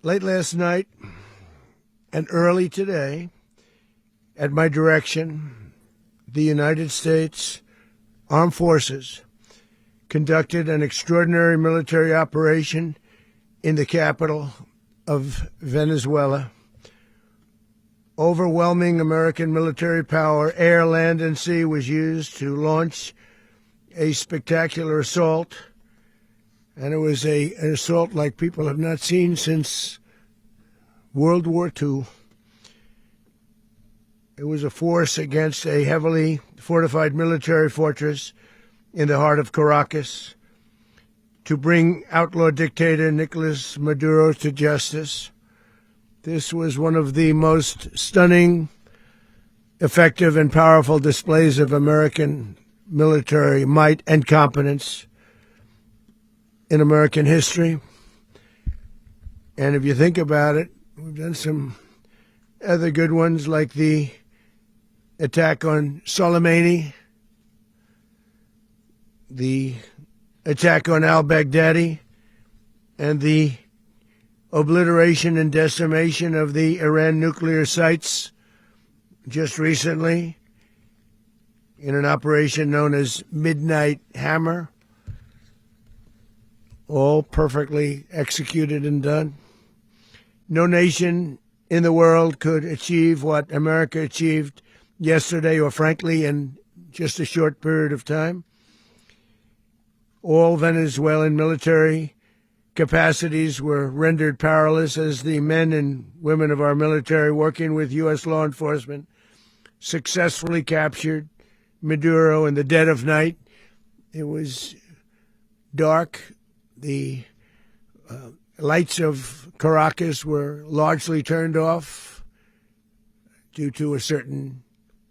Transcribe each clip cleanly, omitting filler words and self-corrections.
Late last night and early today, at my direction, the United States Armed Forces conducted an extraordinary military operation in the capital of Venezuela. Overwhelming American military power, air, land, and sea, was used to launch a spectacular assault. And it was an assault like people have not seen since World War II. It was a force against a heavily fortified military fortress in the heart of Caracas to bring outlaw dictator Nicolas Maduro to justice. This was one of the most stunning, effective, and powerful displays of American military might and competence in American history. And if you think about it, we've done some other good ones, like the attack on Soleimani, the attack on al-Baghdadi, and the obliteration and decimation of the Iran nuclear sites just recently in an operation known as Midnight Hammer. All perfectly executed and done. No nation in the world could achieve what America achieved yesterday, or frankly, in just a short period of time. All Venezuelan military capacities were rendered powerless as the men and women of our military, working with U.S. law enforcement, successfully captured Maduro in the dead of night. It was dark. The lights of Caracas were largely turned off due to a certain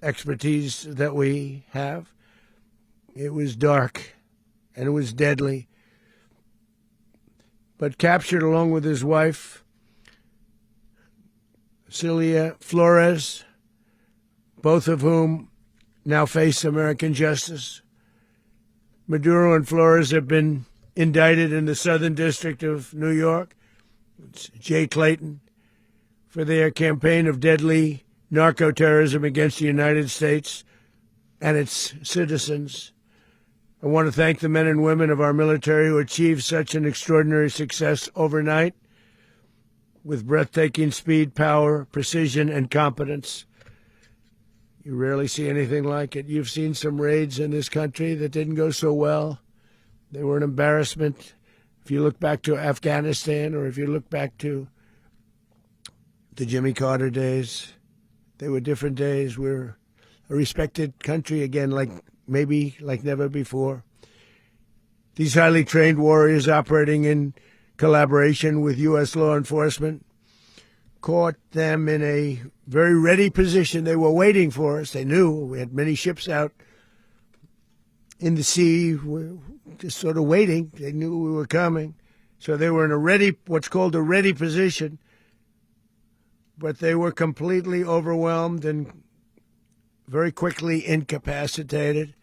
expertise that we have. It was dark and it was deadly. But captured along with his wife, Celia Flores, both of whom now face American justice. Maduro and Flores have been indicted in the Southern District of New York, it's Jay Clayton, for their campaign of deadly narco-terrorism against the United States and its citizens. I want to thank the men and women of our military who achieved such an extraordinary success overnight with breathtaking speed, power, precision, and competence. You rarely see anything like it. You've seen some raids in this country that didn't go so well. They were an embarrassment. If you look back to Afghanistan, or if you look back to the Jimmy Carter days, they were different days. We're a respected country again, like never before. These highly trained warriors, operating in collaboration with U.S. law enforcement, caught them in a very ready position. They were waiting for us. They knew we had many ships out in the sea, just sort of waiting. They knew we were coming. So they were in what's called a ready position. But they were completely overwhelmed and very quickly incapacitated.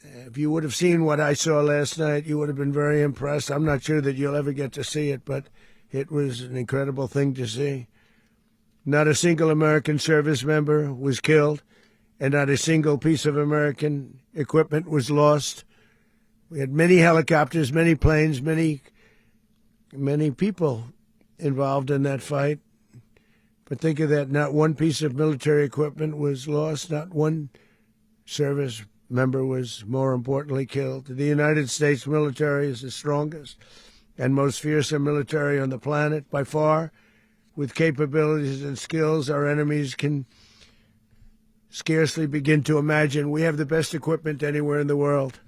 If you would have seen what I saw last night, you would have been very impressed. I'm not sure that you'll ever get to see it, but it was an incredible thing to see. Not a single American service member was killed, and not a single piece of American equipment was lost. We had many helicopters, many planes, many people involved in that fight. But think of that, not one piece of military equipment was lost, not one service member was, more importantly, killed. The United States military is the strongest and most fearsome military on the planet, by far. With capabilities and skills our enemies can scarcely begin to imagine. We have the best equipment anywhere in the world.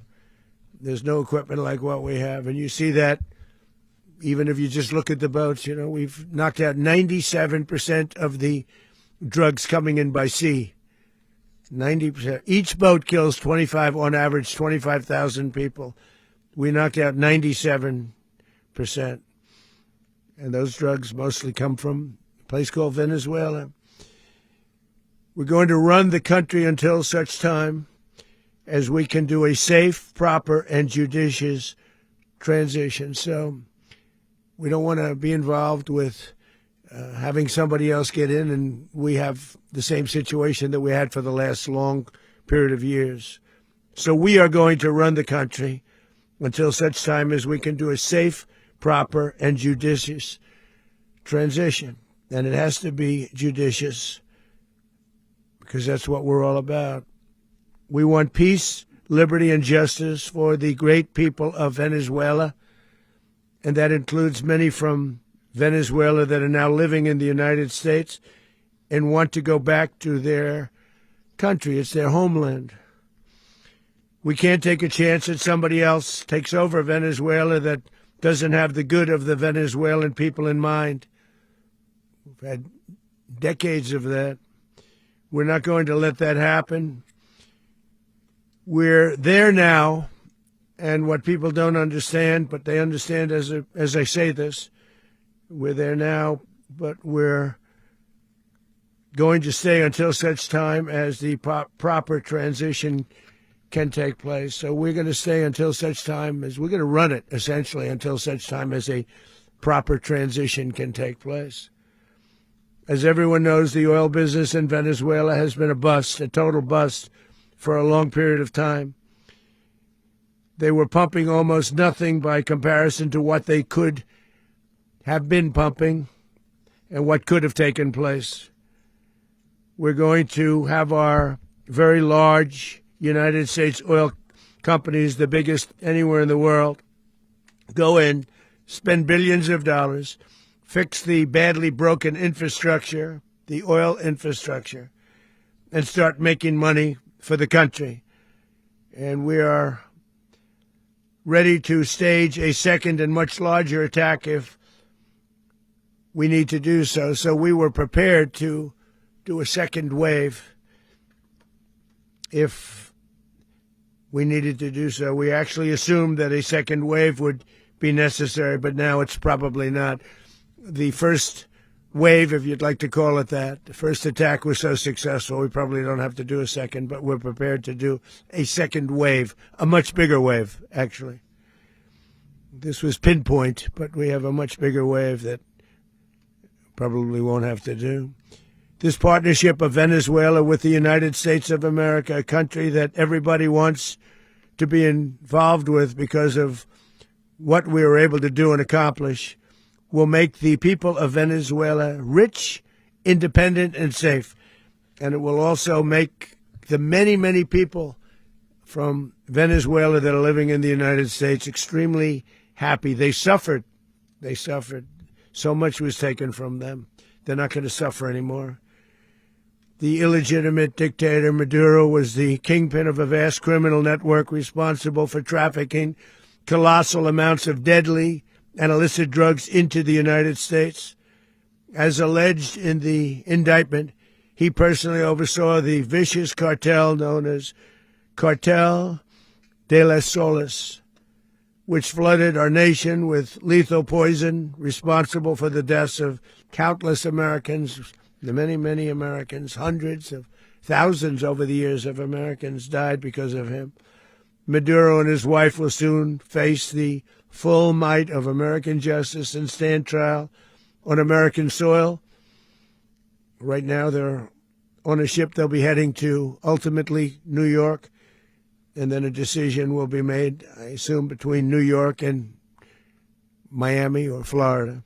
There's no equipment like what we have. And you see that even if you just look at the boats. You know, we've knocked out 97% of the drugs coming in by sea. 90%. Each boat kills on average, 25,000 people. We knocked out 97%. And those drugs mostly come from a place called Venezuela. We're going to run the country until such time as we can do a safe, proper, and judicious transition. So We don't want to be involved with having somebody else get in, and we have the same situation that we had for the last long period of years. So we are going to run the country until such time as we can do a safe, proper, and judicious transition. And it has to be judicious because that's what we're all about. We want peace, liberty, and justice for the great people of Venezuela, and that includes many from Venezuela that are now living in the United States and want to go back to their country. It's their homeland. We can't take a chance that somebody else takes over Venezuela that doesn't have the good of the Venezuelan people in mind. We've had decades of that. We're not going to let that happen. We're there now, and what people don't understand, but they understand as I say this, we're there now, but we're going to stay until such time as the proper transition can take place. So we're going to stay until such time as we're going to run it, essentially, until such time as a proper transition can take place. As everyone knows, the oil business in Venezuela has been a bust, a total bust, for a long period of time. They were pumping almost nothing by comparison to what they could have been pumping and what could have taken place. We're going to have our very large United States oil companies, the biggest anywhere in the world, go in, spend billions of dollars, fix the badly broken infrastructure, the oil infrastructure, and start making money for the country. And we are ready to stage a second and much larger attack if we need to do so. So we were prepared to do a second wave if we needed to do so. We actually assumed that a second wave would be necessary, but now it's probably not. The first wave, if you'd like to call it that, the first attack was so successful, we probably don't have to do a second, but we're prepared to do a second wave, a much bigger wave, actually. This was pinpoint, but we have a much bigger wave that probably won't have to do. This partnership of Venezuela with the United States of America, a country that everybody wants to be involved with because of what we were able to do and accomplish, will make the people of Venezuela rich, independent, and safe. And it will also make the many, many people from Venezuela that are living in the United States extremely happy. They suffered. They suffered. So much was taken from them. They're not going to suffer anymore. The illegitimate dictator Maduro was the kingpin of a vast criminal network responsible for trafficking colossal amounts of deadly and illicit drugs into the United States. As alleged in the indictment, he personally oversaw the vicious cartel known as Cartel de las Solas, which flooded our nation with lethal poison, responsible for the deaths of countless Americans, the many, many Americans. Hundreds of thousands over the years of Americans died because of him. Maduro and his wife will soon face the full might of American justice and stand trial on American soil. Right now, they're on a ship. They'll be heading to, ultimately, New York, and then a decision will be made, I assume, between New York and Miami or Florida.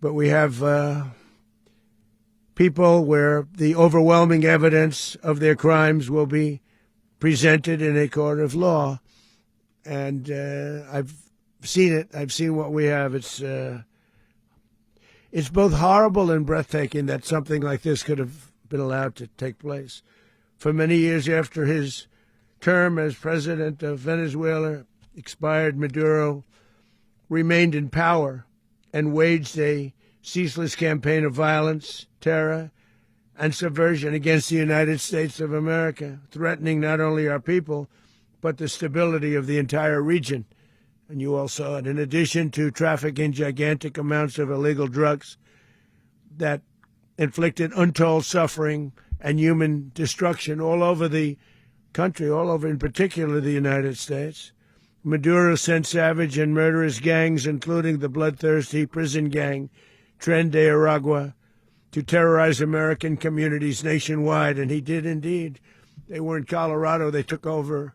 But we have people where the overwhelming evidence of their crimes will be presented in a court of law. And I've seen it. I've seen what we have. It's both horrible and breathtaking that something like this could have been allowed to take place. For many years after his term as president of Venezuela expired, Maduro remained in power and waged a ceaseless campaign of violence, terror, and subversion against the United States of America, threatening not only our people, but the stability of the entire region. And you all saw it. In addition to trafficking gigantic amounts of illegal drugs that inflicted untold suffering and human destruction all over the country, all over in particular the United States, Maduro sent savage and murderous gangs, including the bloodthirsty prison gang, Tren de Aragua, to terrorize American communities nationwide. And he did indeed. They were in Colorado. They took over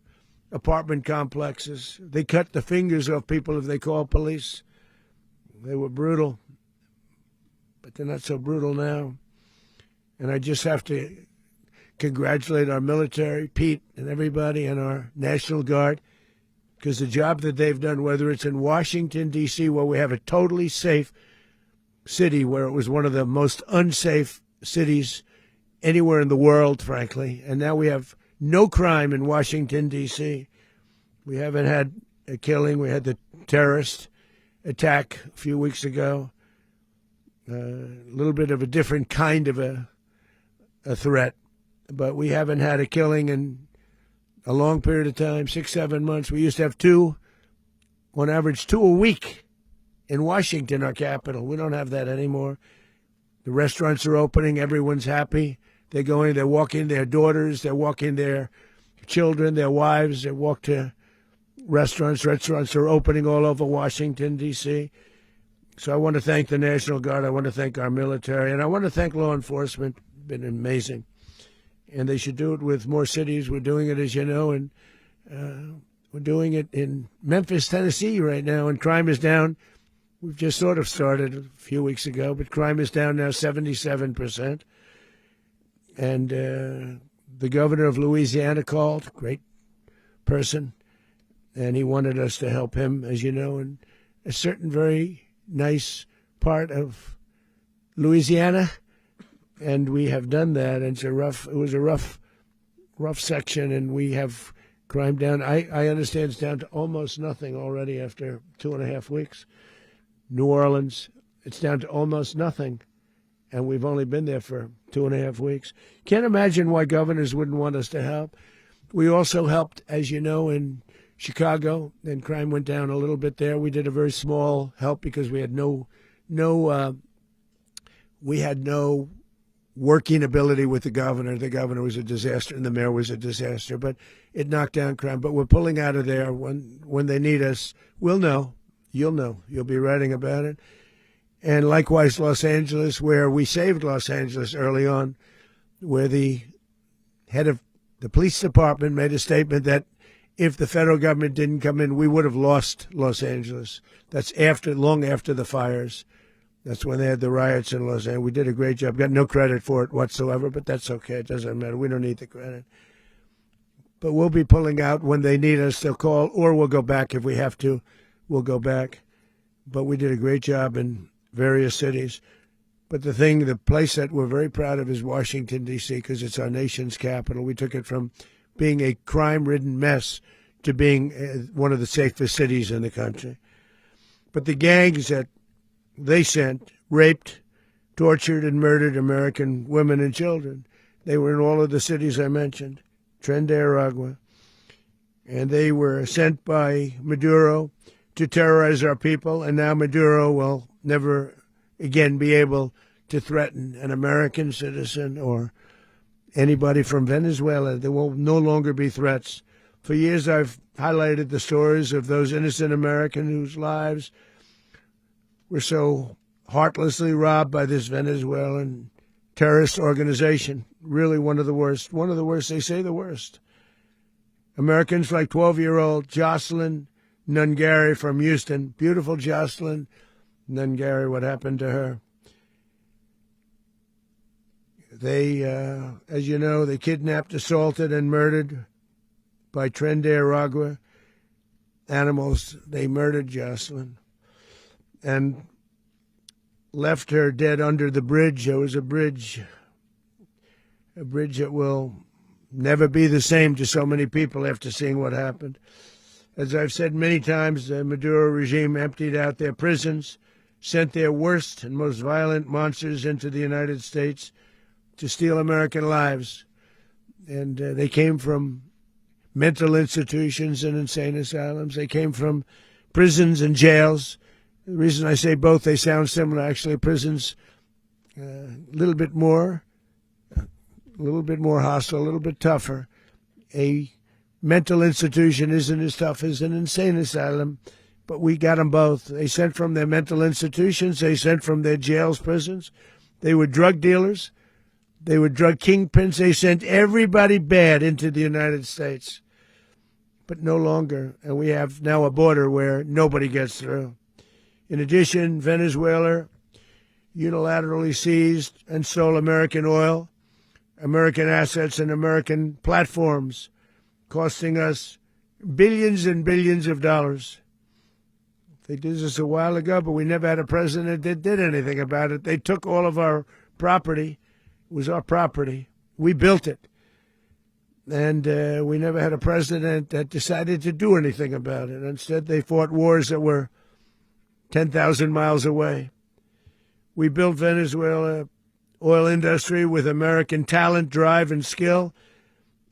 apartment complexes. They cut the fingers off people if they called police. They were brutal, but they're not so brutal now. And I just have to congratulate our military, Pete and everybody, and our National Guard, because the job that they've done, whether it's in Washington, D.C., where we have a totally safe city, where it was one of the most unsafe cities anywhere in the world, frankly, and now we have no crime in Washington, D.C. We haven't had a killing. We had the terrorist attack a few weeks ago, a little bit of a different kind of a threat, but we haven't had a killing in a long period of time, 6-7 months. We used to have on average two a week in Washington, our capital. We don't have that anymore. The restaurants are opening. Everyone's happy. They're walking their daughters. They're walking their children, their wives. They walk to restaurants. Restaurants are opening all over Washington, D.C. So I want to thank the National Guard. I want to thank our military. And I want to thank law enforcement. Been amazing. And they should do it with more cities. We're doing it, as you know, and we're doing it in Memphis, Tennessee right now, and crime is down. We've just sort of started a few weeks ago, but crime is down now 77%. And the governor of Louisiana called, great person, and he wanted us to help him, as you know, in a certain very nice part of Louisiana. And we have done that. And it was a rough section, and we have crime down. I understand it's down to almost nothing already after 2.5 weeks. New Orleans, it's down to almost nothing, and we've only been there for 2.5 weeks. Can't imagine why governors wouldn't want us to help. We also helped, as you know, in Chicago, and crime went down a little bit there. We did a very small help because we had no working ability with the governor. The governor was a disaster, and the mayor was a disaster, but it knocked down crime. But we're pulling out of there. When they need us, we'll know. You'll know. You'll be writing about it. And likewise, Los Angeles, where we saved Los Angeles early on, where the head of the police department made a statement that if the federal government didn't come in, we would have lost Los Angeles. That's long after the fires. That's when they had the riots in Los Angeles. We did a great job. Got no credit for it whatsoever, but that's okay. It doesn't matter. We don't need the credit. But we'll be pulling out when they need us. They'll call, or we'll go back if we have to. We'll go back. But we did a great job in various cities. But the place that we're very proud of is Washington, D.C., because it's our nation's capital. We took it from being a crime-ridden mess to being one of the safest cities in the country. But the gangs that they sent raped, tortured, and murdered American women and children. They were in all of the cities I mentioned, Tren de Aragua. And they were sent by Maduro to terrorize our people, and now Maduro will never again be able to threaten an American citizen or anybody from Venezuela. There will no longer be threats. For years I've highlighted the stories of those innocent Americans whose lives were so heartlessly robbed by this Venezuelan terrorist organization. Really one of the worst. One of the worst, they say the worst. Americans like 12-year-old Jocelyn Nungary from Houston. Beautiful Jocelyn Nungary, what happened to her? They, as you know, they kidnapped, assaulted, and murdered by Tren de Aragua animals. They murdered Jocelyn and left her dead under the bridge. There was a bridge that will never be the same to so many people after seeing what happened. As I've said many times, the Maduro regime emptied out their prisons, sent their worst and most violent monsters into the United States to steal American lives. And they came from mental institutions and insane asylums. They came from prisons and jails. The reason I say both, they sound similar. Actually, prisons, a little bit more hostile, a little bit tougher. A mental institution isn't as tough as an insane asylum, but we got them both. They sent from their mental institutions. They sent from their jails, prisons. They were drug dealers. They were drug kingpins. They sent everybody bad into the United States, but no longer. And we have now a border where nobody gets through. In addition, Venezuela unilaterally seized and stole American oil, American assets, and American platforms, costing us billions and billions of dollars. They did this a while ago, but we never had a president that did anything about it. They took all of our property. It was our property. We built it. And we never had a president that decided to do anything about it. Instead, they fought wars that were 10,000 miles away. We built Venezuela oil industry with American talent, drive, and skill,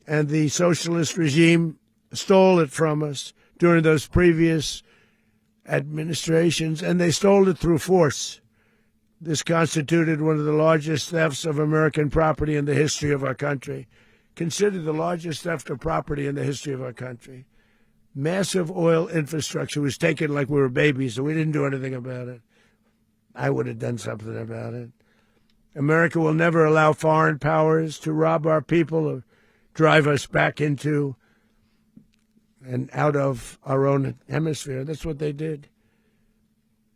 and the socialist regime stole it from us during those previous administrations, and they stole it through force. This constituted one of the largest thefts of American property in the history of our country. Considered the largest theft of property in the history of our country. Massive oil infrastructure was taken like we were babies, and we didn't do anything about it. I would have done something about it. America will never allow foreign powers to rob our people or drive us back into and out of our own hemisphere. That's what they did.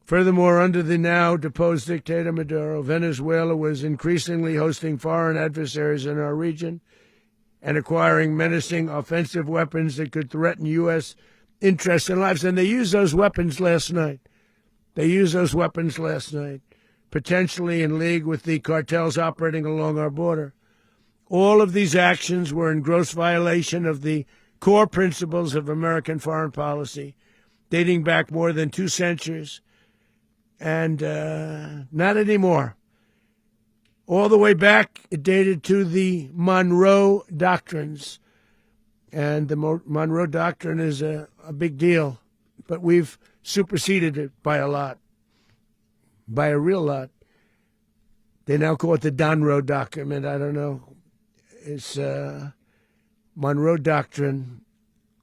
Furthermore, under the now deposed dictator Maduro, Venezuela was increasingly hosting foreign adversaries in our region and acquiring menacing offensive weapons that could threaten U.S. interests and lives. And they used those weapons last night. Potentially in league with the cartels operating along our border. All of these actions were in gross violation of the core principles of American foreign policy, dating back more than 2 centuries, and not anymore. All the way back, it dated to the Monroe Doctrines, and the Monroe Doctrine is a big deal, but we've superseded it by a lot, by a real lot. They now call it the Monroe Document. I don't know. It's Monroe Doctrine.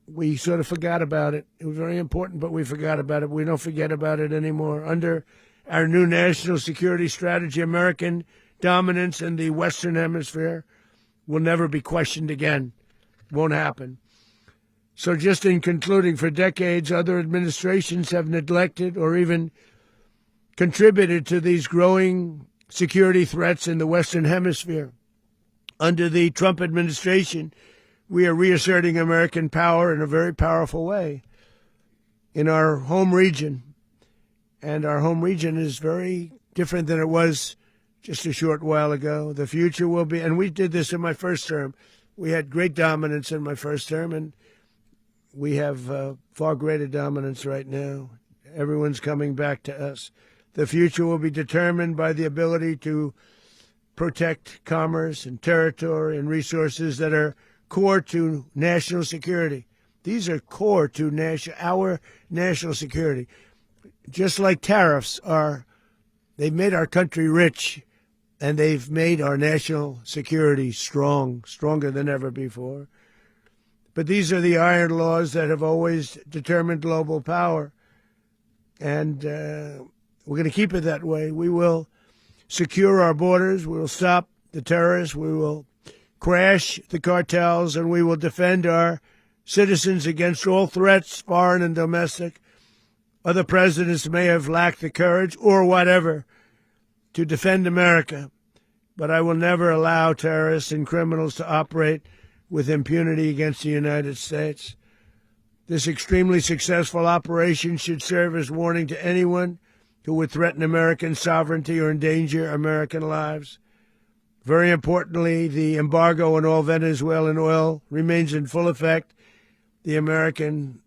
We sort of forgot about it. It was very important, but we forgot about it. We don't forget about it anymore. Under our new national security strategy, American dominance in the Western Hemisphere will never be questioned again. Won't happen. So just in concluding, for decades, other administrations have neglected or even contributed to these growing security threats in the Western Hemisphere. Under the Trump administration, we are reasserting American power in a very powerful way in our home region. And our home region is very different than it was just a short while ago. The future will be, and we did this in my first term. We had great dominance in my first term, and we have far greater dominance right now. Everyone's coming back to us. The future will be determined by the ability to protect commerce and territory and resources that are core to national security. These are core to our national security. Just like tariffs they've made our country rich, and they've made our national security stronger than ever before. But these are the iron laws that have always determined global power. And we're going to keep it that way. We will secure our borders. We will stop the terrorists. We will crash the cartels, and we will defend our citizens against all threats, foreign and domestic. Other presidents may have lacked the courage or whatever to defend America, but I will never allow terrorists and criminals to operate with impunity against the United States. This extremely successful operation should serve as warning to anyone who would threaten American sovereignty or endanger American lives. Very importantly, the embargo on all Venezuelan oil remains in full effect. The American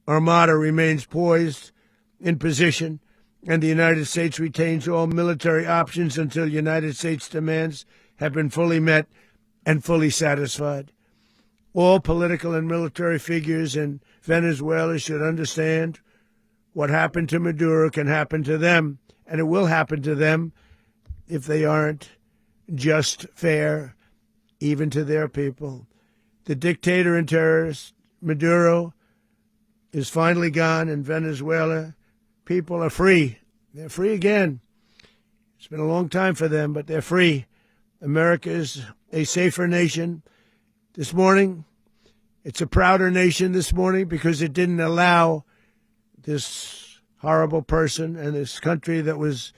Armada remains poised in position, and the United States retains all military options until United States demands have been fully met and fully satisfied. All political and military figures in Venezuela should understand what happened to Maduro can happen to them, and it will happen to them if they aren't just fair, even to their people. The dictator and terrorist, Maduro, is finally gone in Venezuela. People are free. They're free again. It's been a long time for them, but they're free. America is a safer nation this morning. It's a prouder nation this morning because it didn't allow this horrible person and this country that was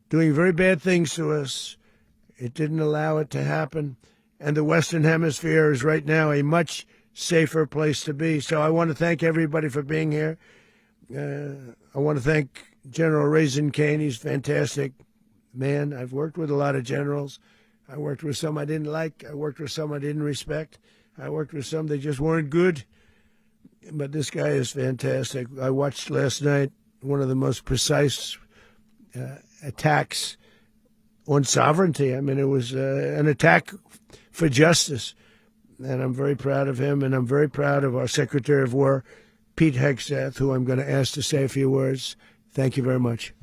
doing very bad things to us. It didn't allow it to happen. And the Western Hemisphere is right now a much safer place to be. So I want to thank everybody for being here. I want to thank General Raisin Kane. He's a fantastic man. I've worked with a lot of generals. I worked with some I didn't like. I worked with some I didn't respect. I worked with some that just weren't good. But this guy is fantastic. I watched last night one of the most precise attacks on sovereignty. I mean, it was an attack for justice. And I'm very proud of him, and I'm very proud of our Secretary of War, Pete Hegseth, who I'm going to ask to say a few words. Thank you very much.